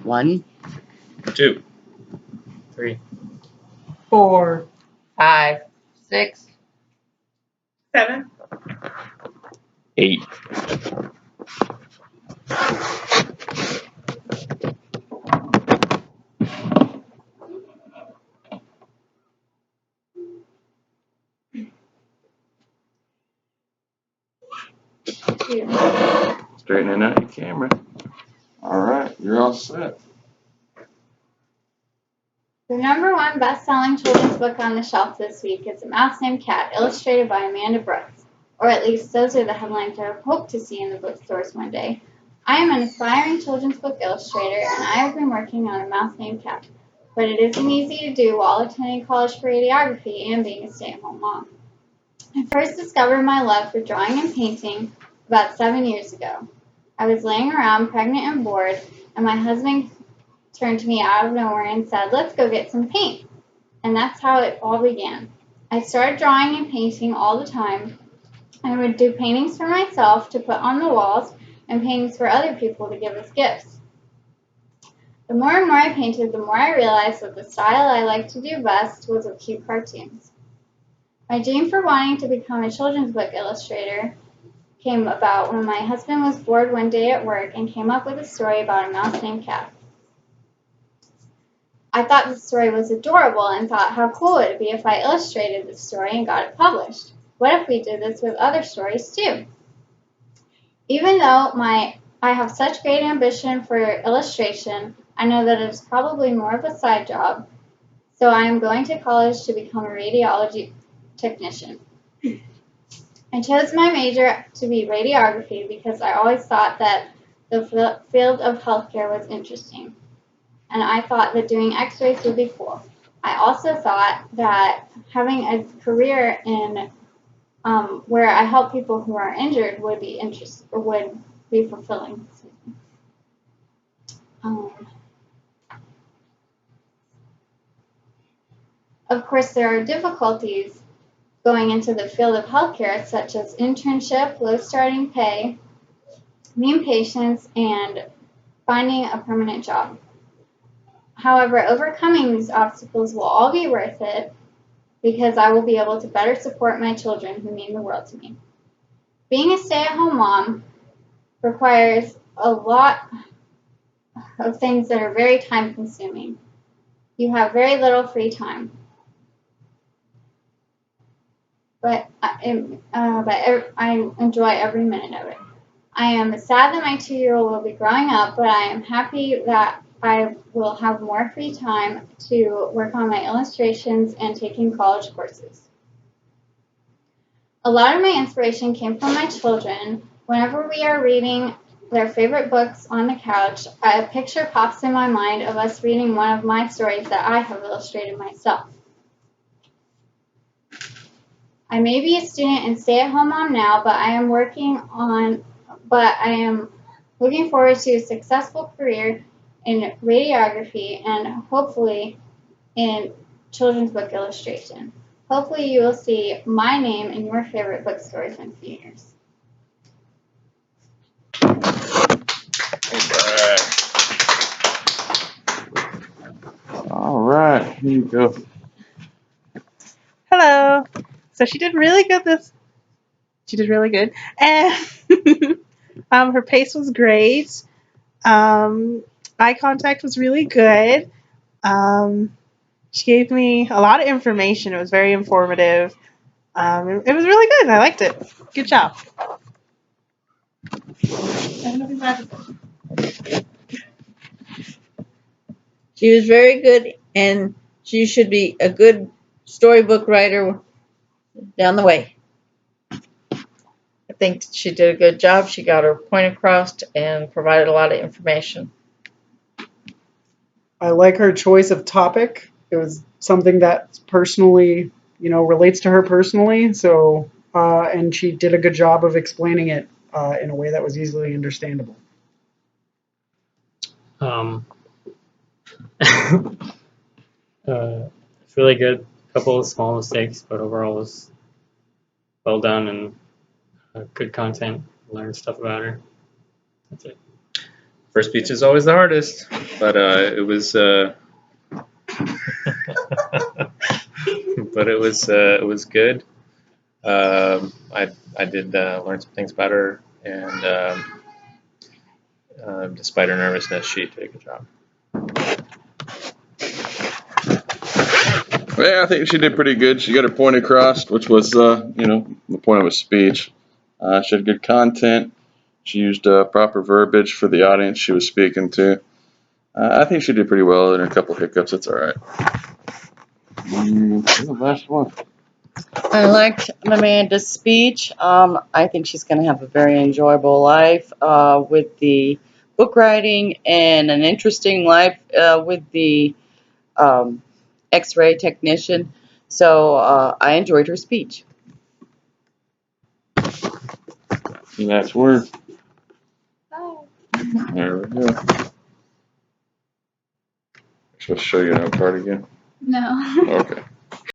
1, 2, 3, 4, 5, 6, 7, 8. Straightening out your camera. All right, you're all set. The #1 best-selling children's book on the shelf this week is A Mouse Named Cat, illustrated by Amanda Brooks. Or at least those are the headlines I hope to see in the bookstores one day. I am an aspiring children's book illustrator, and I have been working on A Mouse Named Cat. But it isn't easy to do while attending college for radiography and being a stay-at-home mom. I first discovered my love for drawing and painting about 7 years ago. I was laying around pregnant and bored, and my husband turned to me out of nowhere and said, "Let's go get some paint." And that's how it all began. I started drawing and painting all the time. I would do paintings for myself to put on the walls and paintings for other people to give as gifts. The more and more I painted, the more I realized that the style I liked to do best was with cute cartoons. My dream for wanting to become a children's book illustrator came about when my husband was bored one day at work and came up with a story about a mouse named Cat. I thought the story was adorable and thought how cool it would be if I illustrated the story and got it published. What if we did this with other stories too? Even though I have such great ambition for illustration, I know that it is probably more of a side job, so I am going to college to become a radiology technician. I chose my major to be radiography because I always thought that the field of healthcare was interesting, and I thought that doing x-rays would be cool. I also thought that having a career in where I help people who are injured would be fulfilling. Of course, there are difficulties going into the field of healthcare, such as internship, low starting pay, mean patients, and finding a permanent job. However, overcoming these obstacles will all be worth it because I will be able to better support my children who mean the world to me. Being a stay-at-home mom requires a lot of things that are very time-consuming. You have very little free time. But I enjoy every minute of it. I am sad that my 2-year-old will be growing up, but I am happy that I will have more free time to work on my illustrations and taking college courses. A lot of my inspiration came from my children. Whenever we are reading their favorite books on the couch, a picture pops in my mind of us reading one of my stories that I have illustrated myself. I may be a student and stay-at-home mom now, but I am looking forward to a successful career in radiography and hopefully in children's book illustration. Hopefully you will see my name in your favorite bookstores in a few years. All right, here you go. Hello. So she did really good She did really good. And her pace was great. Eye contact was really good. She gave me a lot of information. It was very informative. It was really good. I liked it. Good job. She was very good, and she should be a good storybook writer down the way. I think she did a good job. She got her point across and provided a lot of information. I like her choice of topic. It was something that personally, relates to her personally. So, and she did a good job of explaining it in a way that was easily understandable. It's really good. A couple of small mistakes, but overall it was well done and good content. Learned stuff about her. That's it. First speech is always the hardest, but it was. But it was good. I did learn some things about her, and despite her nervousness, she did a good job. Yeah, I think she did pretty good. She got her point across, which was, the point of a speech. She had good content. She used proper verbiage for the audience she was speaking to. I think she did pretty well. In a couple hiccups, it's all right. The last one. I liked Amanda's speech. I think she's going to have a very enjoyable life with the book writing and an interesting life with the X-ray technician. So I enjoyed her speech. The last word. Bye. There we go. I'm supposed to show you that part again. No. Okay.